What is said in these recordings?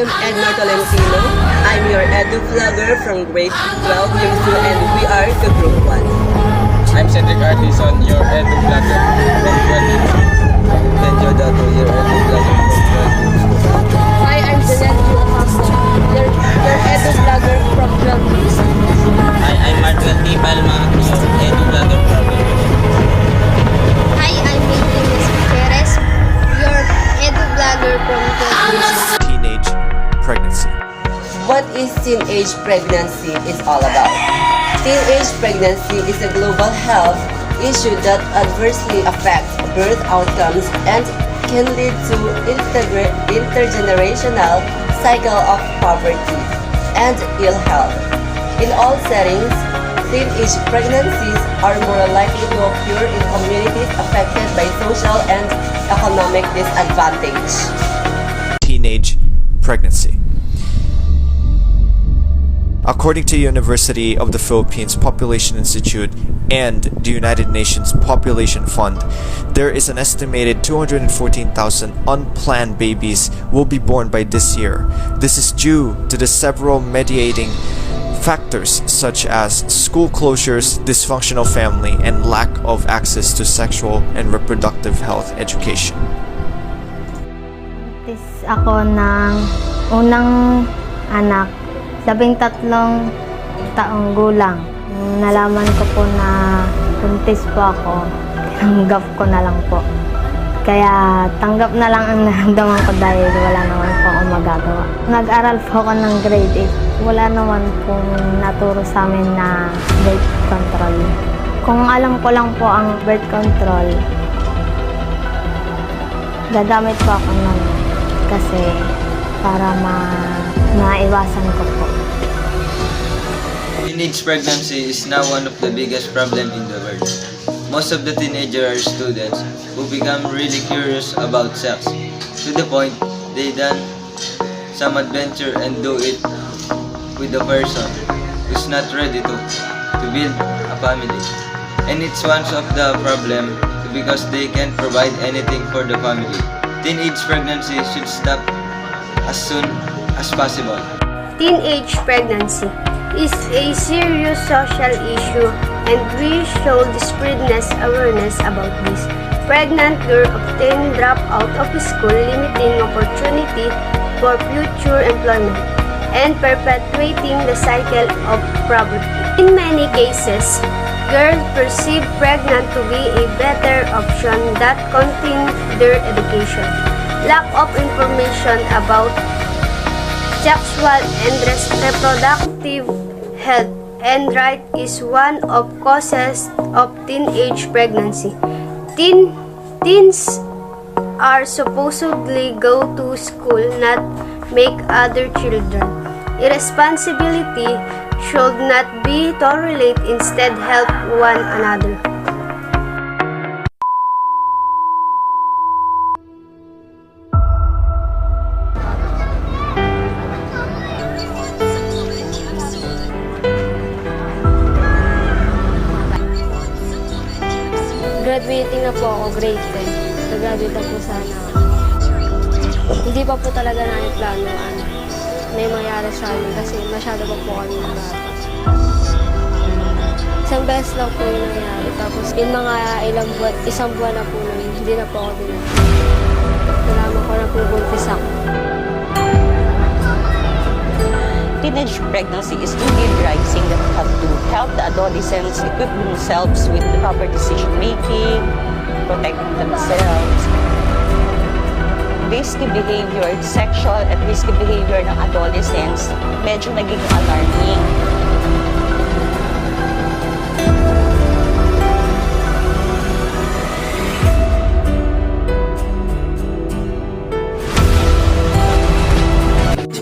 am Edna Tolentino. I'm your edu vlogger from grade 12 HUMSS and we are the group 1. I'm Cedric Artison, your edu vlogger from 12 Benjo Dato, your edu vlogger from 12. Hi, I'm Janelle Juacaso, your edu vlogger from 12 years. Hi, I'm Martin T. Palma, your edu vlogger from 12 years. Hi, I'm Maylin Perez, your edu vlogger from 12 years. Teenage pregnancy. What is teenage pregnancy is all about? Teenage pregnancy is a global health issue that adversely affects birth outcomes and can lead to intergenerational cycle of poverty and ill health. In all settings, teenage pregnancies are more likely to occur in communities affected by social and economic disadvantage. Teenage pregnancy. According to University of the Philippines Population Institute and the United Nations Population Fund, there is an estimated 214,000 unplanned babies will be born by this year. This is due to the several mediating factors such as school closures, dysfunctional family, and lack of access to sexual and reproductive health education. Buntis ako ng unang anak, 13 taong gulang. Nalaman ko po na buntis po ako, tanggap ko na lang po. Kaya tanggap na lang ang naramdaman ko dahil wala naman po akong magagawa. Nag-aral po ako ng grade 8. Wala naman pong naturo sa amin na birth control. Kung alam ko lang po ang birth control, gagamit po ako nun kasi para maiwasan ko po. Teenage pregnancy is now one of the biggest problems in the world. Most of the teenagers are students who become really curious about sex, to the point they done some adventure and do it with a person who's not ready to build a family. And it's one of the problem because they can't provide anything for the family. Teenage pregnancy should stop as soon as possible. Teenage pregnancy is a serious social issue and we should spreadness awareness about this. Pregnant girls often drop out of school, limiting opportunity for future employment and perpetuating the cycle of poverty. In many cases, girls perceive pregnant to be a better option that continue their education. Lack of information about sexual and reproductive health and right is one of causes of teenage pregnancy. Teens are supposedly go to school, not make other children. Irresponsibility should not be tolerated, instead help one another. Graduating na po ako, grade 10. Nag-graduate na po sana ako. Hindi pa po talaga namin plano na yung mangyari sa amin kasi masyado pa po kami bata. Isang beses lang po yung nangyari. Tapos yung mga isang buwan na po nun, hindi na po ako din. Nalaman ko na po buntis ako. Teenage pregnancy is indeed rising that have to help the adolescents equip themselves with the proper decision-making, protecting themselves. Risky behavior, sexual at risky behavior ng adolescents, medyo naging alarming.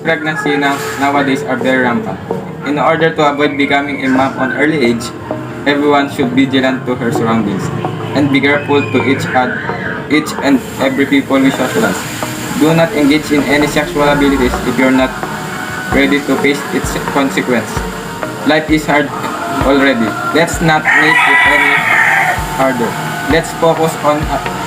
Pregnancy nowadays are very rampant. In order to avoid becoming a mom on early age, everyone should be vigilant to her surroundings and be careful to each and every people we socialize. Do not engage in any sexual abilities if you're not ready to face its consequence. Life is hard already. Let's not make it any harder. Let's focus on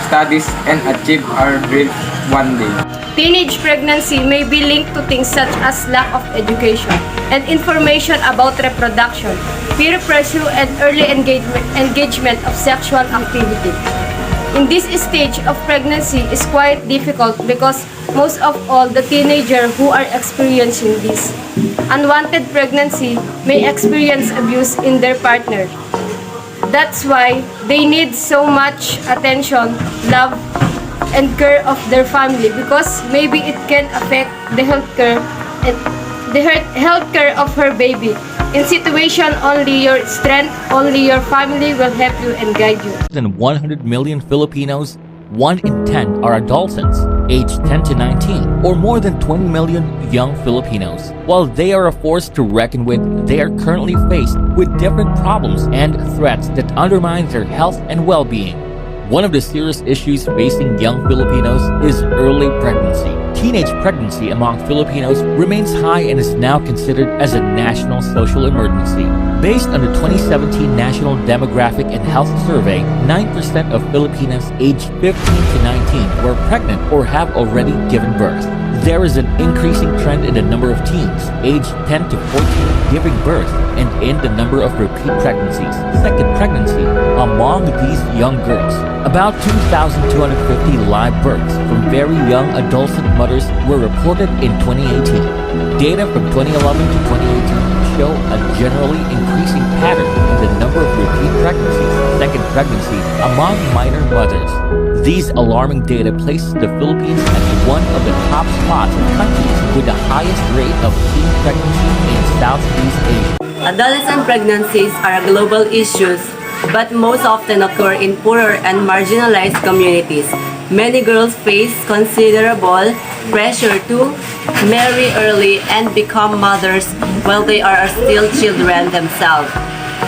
studies and achieve our dreams one day. Teenage pregnancy may be linked to things such as lack of education and information about reproduction, peer pressure, and early engagement of sexual activity. In this stage of pregnancy is quite difficult because most of all the teenagers who are experiencing this unwanted pregnancy may experience abuse in their partner. That's why they need so much attention, love, and care of their family because maybe it can affect the healthcare of her baby. In situation only your strength, only your family will help you and guide you. Than 100 million Filipinos, 1 in 10 are adolescents, aged 10 to 19, or more than 20 million young Filipinos. While they are a force to reckon with, they are currently faced with different problems and threats that undermine their health and well-being. One of the serious issues facing young Filipinos is early pregnancy. Teenage pregnancy among Filipinos remains high and is now considered as a national social emergency. Based on the 2017 National Demographic and Health Survey, 9% of Filipinas aged 15 to 19 were pregnant or have already given birth. There is an increasing trend in the number of teens aged 10 to 14 giving birth and in the number of repeat pregnancies, second pregnancy, among these young girls. About 2,250 live births from very young adolescent mothers were reported in 2018. Data from 2011 to 2018 show a generally increasing pattern in the number of repeat pregnancies, second pregnancy, among minor mothers. These alarming data places the Philippines at one of the top spots in countries with the highest rate of teen pregnancy in Southeast Asia. Adolescent pregnancies are global issues, but most often occur in poorer and marginalized communities. Many girls face considerable pressure to marry early and become mothers while they are still children themselves.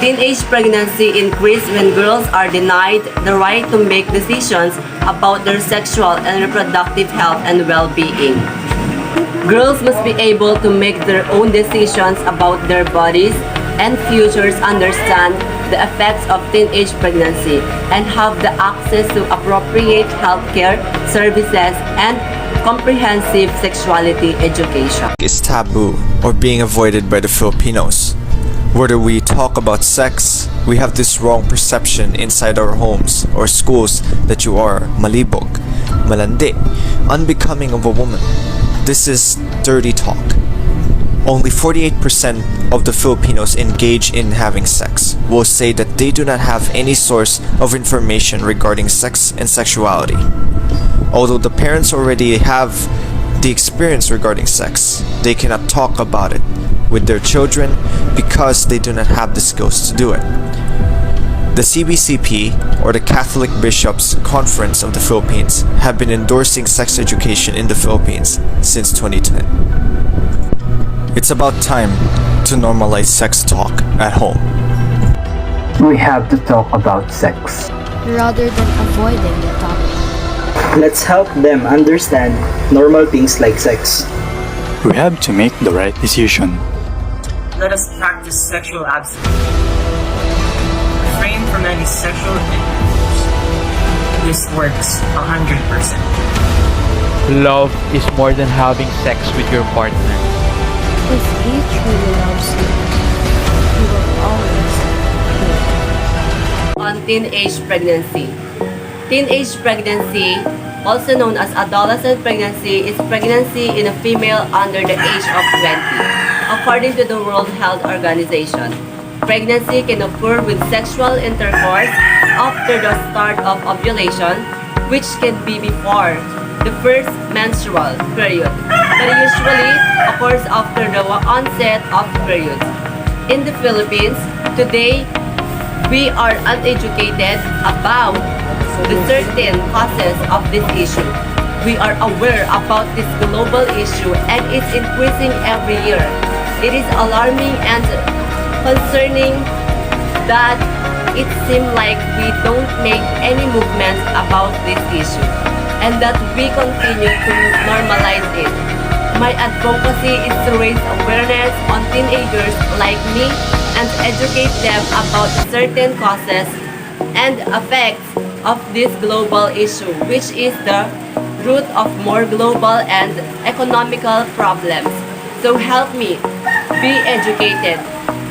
Teenage pregnancy increases when girls are denied the right to make decisions about their sexual and reproductive health and well-being. Girls must be able to make their own decisions about their bodies and futures, understand the effects of teenage pregnancy, and have the access to appropriate healthcare services and comprehensive sexuality education. Is taboo or being avoided by the Filipinos. Whether we talk about sex, we have this wrong perception inside our homes or schools that you are malibog, malandi, unbecoming of a woman. This is dirty talk. Only 48% of the Filipinos engaged in having sex will say that they do not have any source of information regarding sex and sexuality. Although the parents already have the experience regarding sex, they cannot talk about it with their children because they do not have the skills to do it. The CBCP, or the Catholic Bishops' Conference of the Philippines, have been endorsing sex education in the Philippines since 2010. It's about time to normalize sex talk at home. We have to talk about sex rather than avoiding the topic. Let's help them understand normal things like sex. We have to make the right decision. Let us practice sexual abstinence. Refrain from any sexual intercourse. This works 100%. Love is more than having sex with your partner. If he truly loves you, he will always care. On teenage pregnancy. Teenage pregnancy, also known as adolescent pregnancy, is pregnancy in a female under the age of 20. According to the World Health Organization, pregnancy can occur with sexual intercourse after the start of ovulation, which can be before the first menstrual period, but usually occurs after the onset of the period. In the Philippines, today, we are uneducated about the certain causes of this issue. We are aware about this global issue and it's increasing every year. It is alarming and concerning that it seems like we don't make any movement about this issue and that we continue to normalize it. My advocacy is to raise awareness on teenagers like me and educate them about certain causes and effects of this global issue, which is the root of more global and economical problems. So help me be educated,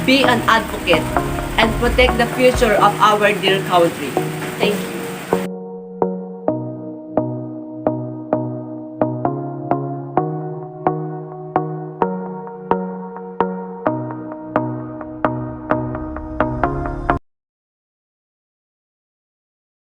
be an advocate, and protect the future of our dear country. Thank you.